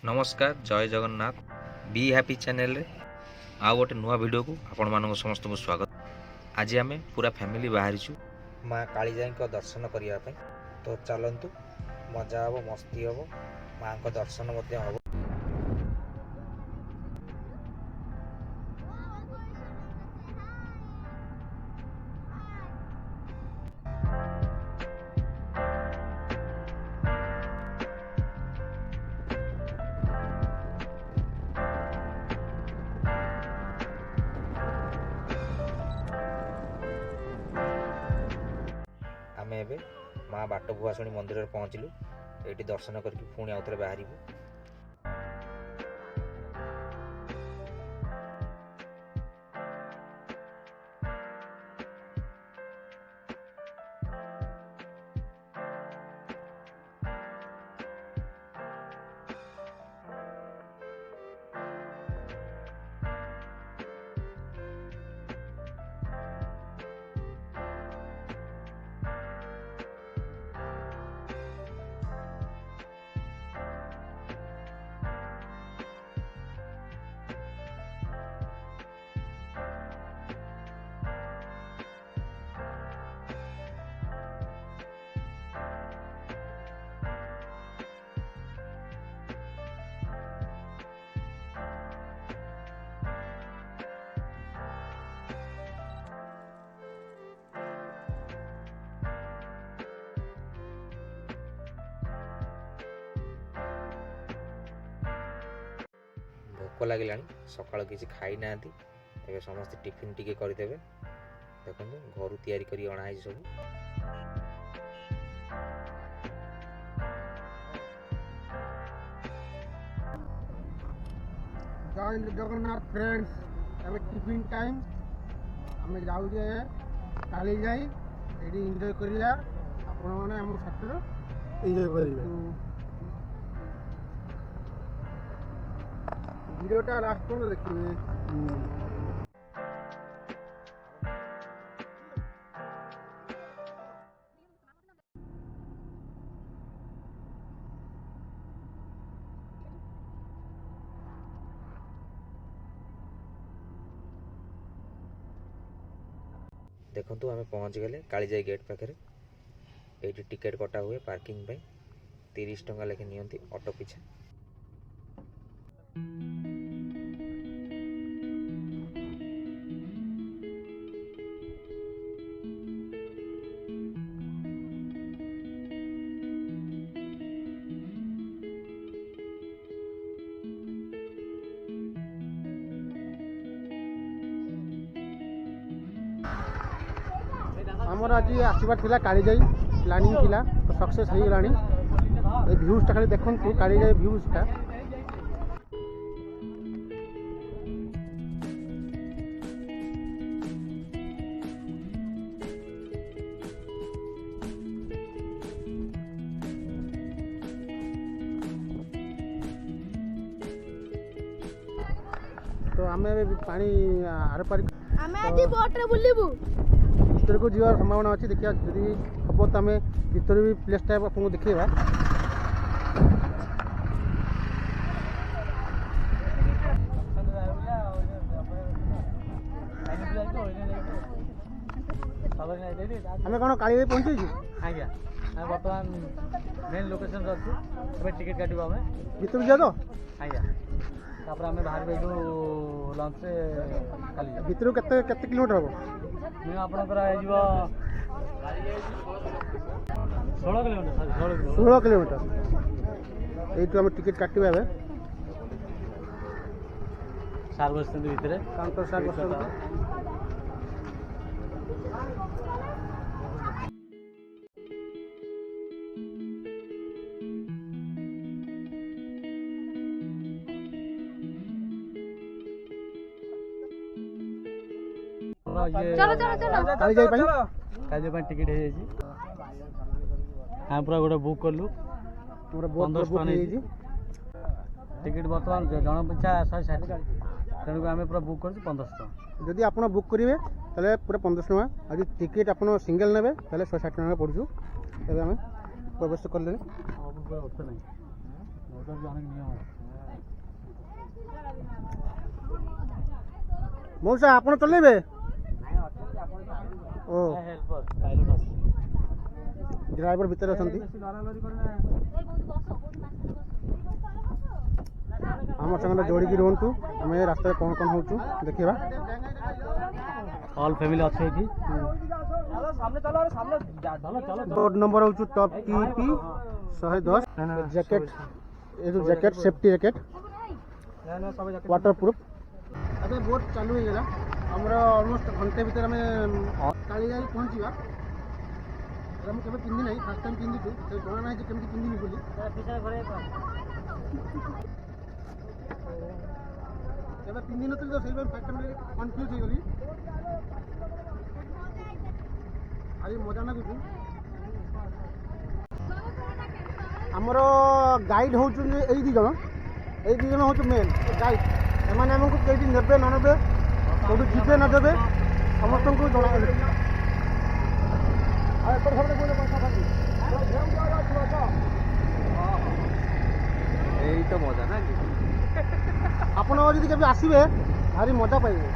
नमस्कार जय Jagannath be happy channel रे आ गोटे नुआ वीडियो को आपण मानक समस्त को स्वागत। आज आम पूरा फैमिली बाहरी माँ कालीजाई दर्शन करने तो चलतु मजा हम मस्ती हम माँ को दर्शन हम। आम ए माँ बाट भुआशुणी मंदिर में पहुँचलु ये दर्शन करके पुणी आउ थे बाहर। भोक लगे सकाल किसी खाई ना समस्त टिफिन टिके करदे। देखो घर तैयारी कर अणाई सब जय जगन्नाथ फ्रेंड्स अब टिफिन टाइम आम जाऊ काली जाई ये एंजॉय करिया आपण माने हम साथ एंजॉय करिवे। वीडियोटा लास्ट पर देखिए। देखु आम पहुँच गले कालीजाई गेट पाखे। ये टिकेट कटा हुए पार्किंग 30 टंका लेखे नियंती ऑटो पिछा। आमर आज आसबार कालीजाई प्लानिंग थिला तो सक्सेस हो गलानी। ए व्यूजटा खाली देखंतु कालीजाई व्यूजटा तो आम पानी आर पार भर को जीवार संभावना अच्छी। देखिए जदि हम तो आम भर भी प्लेस टाइप आपको देखा। आम कौन काली पहुंची आज्ञा बर्तमान मेन लोकेशन अच्छे टिकेट काटू आम भर जा तो आज्ञा तापर आम बाहर बैठू लंच काली भर के किलोमीटर हम मैं आपंकर 16 किलोमीटर 16 किलोमीटर ये आम टिकेट काटा ए सार बस भितर काउंटर सार बस काली टिकेट हाँ पूरा गोटे बुक कलु 1500 टिकेट बर्तमान जन पिछा 160 तेणुक आम पूरा बुक कर 1500। जदि आप बुक करेंगे ताले पूरा 1500 टका। आज टिकेट आप सिंगल ने 160 टका पड़ू। तब आम प्रवेश कले ওটার যে অনেক নিয়ম আছে। মৌসা ଆପଣ ଚଲେଇବେ ଓ ହେଲ୍ପର ପାଇଲଟ ଅଛି। ଡ୍ରାଇଭର ଭିତରେ ଅଛନ୍ତି ଆମ ସାଙ୍ଗରେ ଯୋଡ଼ିକି ରୁହନ୍ତୁ ଆମେ ରାସ୍ତାରେ କ'ଣ କ'ଣ ହେଉଛୁ ଦେଖିବା ଅଲ୍ ଫ୍ୟାମିଲି ଅଛି ଏଠି। ବୋର୍ଡ ନମ୍ବର ହେଉଛି ଟପ୍ TP 110 ଜ୍ୟାକେଟ୍ ଏ ଯେଉଁ jacket safety jacket water proof. ଏବେ ବୋଟ୍ ଚାଲୁ ହେଇଗଲା ଆମର ଅଲମୋଷ୍ଟ ଘଣ୍ଟେ ଭିତରେ ଆମେ କାଳିଜାଇ ପହଞ୍ଚିବା। ଏଇଟା ମୁଁ କେବେ ପିନ୍ଧି ନାହିଁ ଫାର୍ଷ୍ଟ ଟାଇମ୍ ପିନ୍ଧିଛୁ ସେ ଜଣା ନାହିଁ ଯେ କେମିତି ପିନ୍ଧିନି ବୋଲି। କେବେ ପିନ୍ଧିନଥିଲି ତ ସେଇପାଇଁ ଫାର୍ଷ୍ଟ ଟାଇମ୍ କନଫ୍ୟୁଜ୍ ହେଇଗଲି। ଆଜି ମଜା ଲାଗୁଛି। ଆମର ଗାଇଡ଼ ହେଉଛନ୍ତି ଏଇ ଦୁଇ ଜଣ ହେଉଛି ମେନ୍ ଗାଇଡ଼। ଏମାନେ ଆମକୁ କେଉଁଠି ନେବେ ନ ନେବେ କେଉଁଠି ଯିବେ ନ ଦେବେ ସମସ୍ତଙ୍କୁ ଜଣା। ଏଇ ତ ମଜା ନା କି? ଆପଣ ଯଦି କେବେ ଆସିବେ ଭାରି ମଜା ପାଇବେ।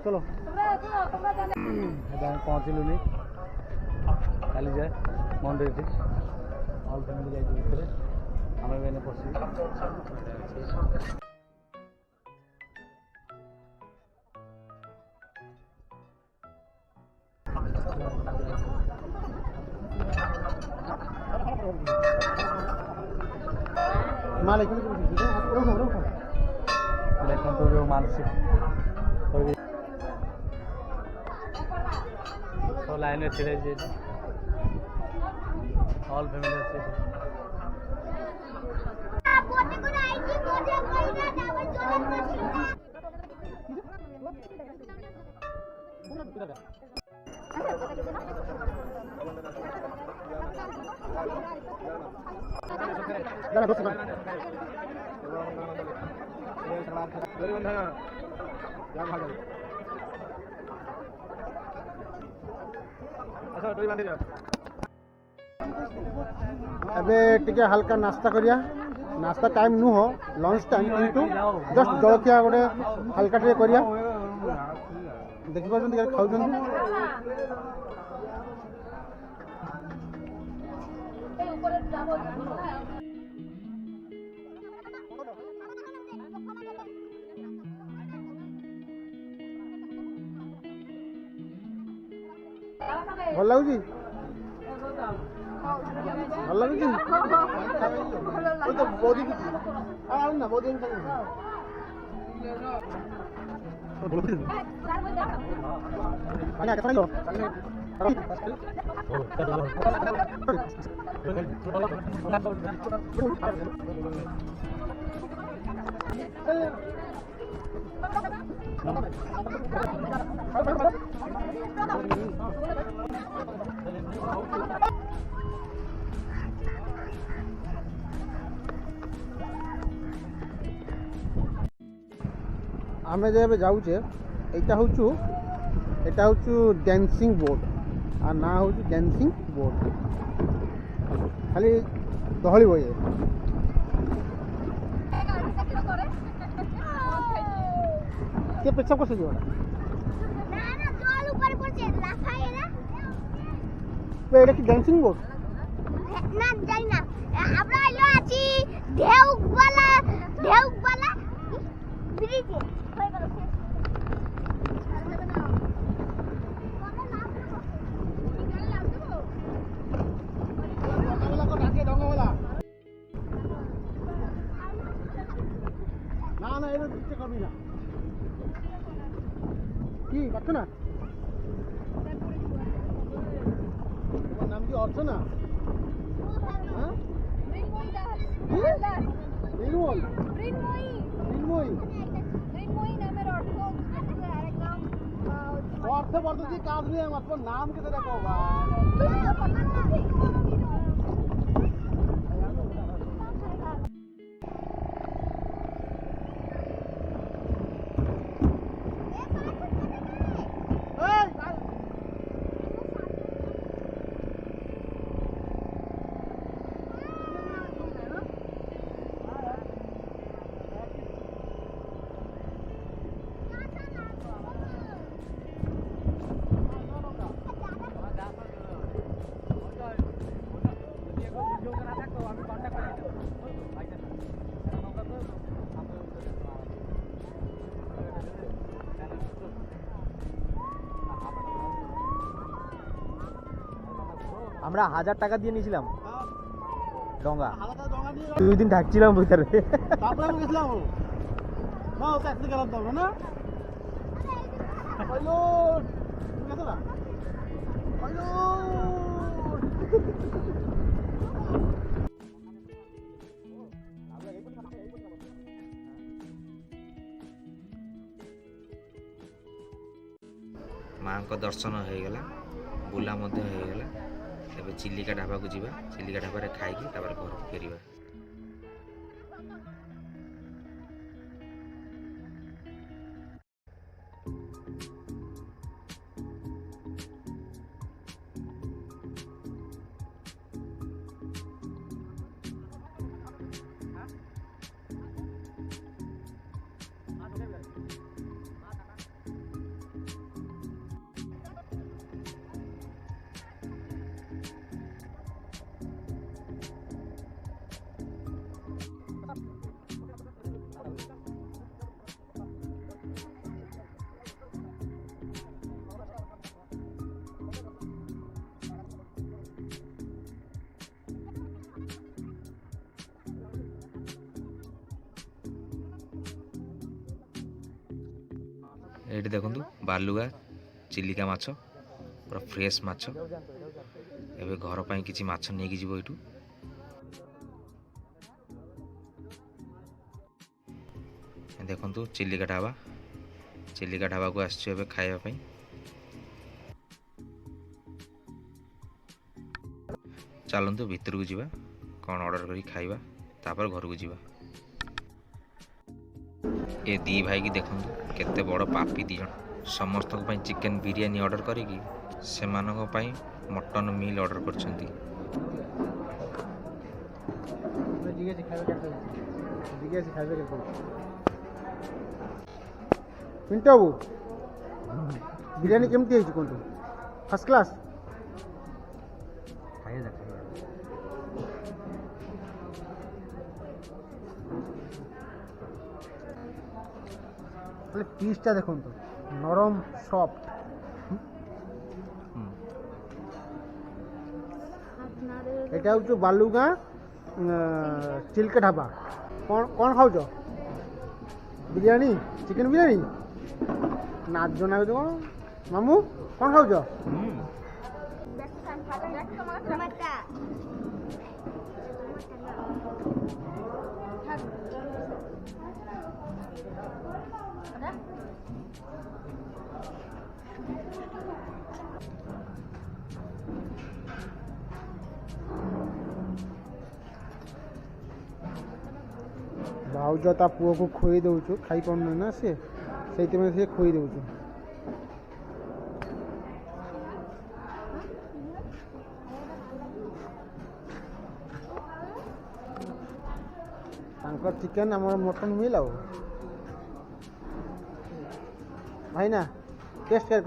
चलो ଏବେ ଆମେ ପହଞ୍ଚିଲୁନି କାଲି ଯାଏ ମନ୍ଦିରଠି ଅଲ୍ ଫ୍ୟାମିଲି ଯାଇଛୁ ଭିତରେ ଆମେ ବି ଏନେ ପଶିବୁ। ଦେଖନ୍ତୁ ଯେଉଁ ମାନସିକ सब लाइन में छिड़े ऑल फैमिली अच्छे ଏବେ ଟିକେ ହାଲକା ନାସ୍ତା କରିବା ନାସ୍ତା ଟାଇମ୍ ନୁହଁ ଲଞ୍ଚ ଟାଇମ୍ କିନ୍ତୁ ଜଷ୍ଟ ଜଳଖିଆ ଗୋଟେ ହାଲକା ଟିକେ କରିବା ଦେଖିପାରୁଛନ୍ତି ଖାଉଛନ୍ତି ଭଲ ଲାଗୁଛି ଭଲ ଲାଗୁଛି ନା ବହୁତ ଆମେ ଯେ ଏବେ ଯାଉଛେ ଏଇଟା ହଉଛୁ ଡ୍ୟାନ୍ସିଂ ବୋର୍ଡ আর না হচ্ছে ড্যান্সিং বোর্ড খালি দহলি বইয়ে কে পেছাব করছে জীবন এটা কি ড্যান্সিং বোর্ড না জানি না আমরা এলো আছি ঢেউকবালা ব্রিজে হয়ে গেল না এটা দিতে করবি না কি পাচ্ছ না তোমার নাম কি অর্চনা হ্যাঁ অর্থ পদ্ধতি কাজ নিয়ে মাত্র নাম কে দেখো আমরা 1000 টাকা দিয়ে নিয়েছিলাম ডঙ্গা 2 দিন থাকছিলাম ভিতরে তারপরে আমি গেছিলাম না ওটা একটু গেলাম তো না হ্যালো গেছ না হ্যালো ମାଙ୍କ ଦର୍ଶନ ହେଇଗଲା ବୁଲା ମଧ୍ୟ ହେଇଗଲା ଏବେ ଚିଲିକା ଢାବାକୁ ଯିବା ଚିଲିକା ଢାବାରେ ଖାଇକି ତାପରେ ଘରକୁ ଫେରିବା ଏଇଠି ଦେଖନ୍ତୁ ବାଲୁଗା ଚିଲିକା ମାଛ पूरा फ्रेश माछ एबे घर ପାଇଁ କିଛି ମାଛ ନେଇକି ଯିବ ଏଠୁ। ଦେଖନ୍ତୁ ଚିଲିକା ଢାବାକୁ ଆସିଛୁ ଏବେ ଖାଇବା ପାଇଁ। ଚାଲନ୍ତୁ ଭିତରକୁ ଯିବା, କ'ଣ ଅର୍ଡ଼ର କରି ଖାଇବା, ତାପରେ ଘରକୁ ଯିବା। ଏ ଦି ଭାଇକି ଦେଖନ୍ତୁ କେତେ ବଡ଼ ପାପି ଦି ଜଣ। ସମସ୍ତଙ୍କ ପାଇଁ ଚିକେନ ବିରିୟାନୀ ଅର୍ଡ଼ର କରିକି ସେମାନଙ୍କ ପାଇଁ ମଟନ ମିଲ୍ ଅର୍ଡ଼ର କରିଛନ୍ତି। पिंटू बाबू बिरयानी केमती है कहतु फर्स्ट क्लास पीसटा देखो नरम सॉफ्ट এটা হচ্ছে বালুগাঁ চিলকা ঢাবা। কোন খাওছ বিরিয়ানি চিকেন বিরিয়ানি নাচ না তো মামু কোন খাওছ भाउज ता पुओ को खोई दौचु खाई पाऊन ना से खोई दौचु। चिकेन आम मटन मिल आ भाई ना टेस्ट कर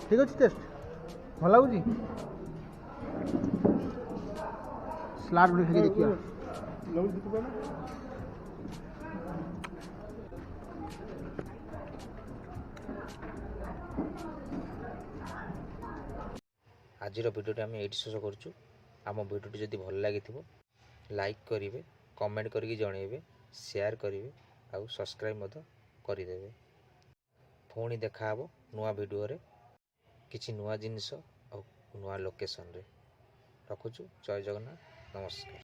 ठीक अच्छे टेस्ट भल लगुच स्लाड गुड़ खाई देखिए आज भिडियोटी आम ये शेष करुँ। आम भिडियोटी जदि भल लगी लाइक करेंगे, कमेंट करके जनइबे, शेयर करेंगे आउ सब्सक्राइब करदेवे। पुणी देखा नुआ वीडियो रे किछि नुआ जिनिस और नुआ लोकेशन रे। रखुछु। जय जगन्नाथ, नमस्कार।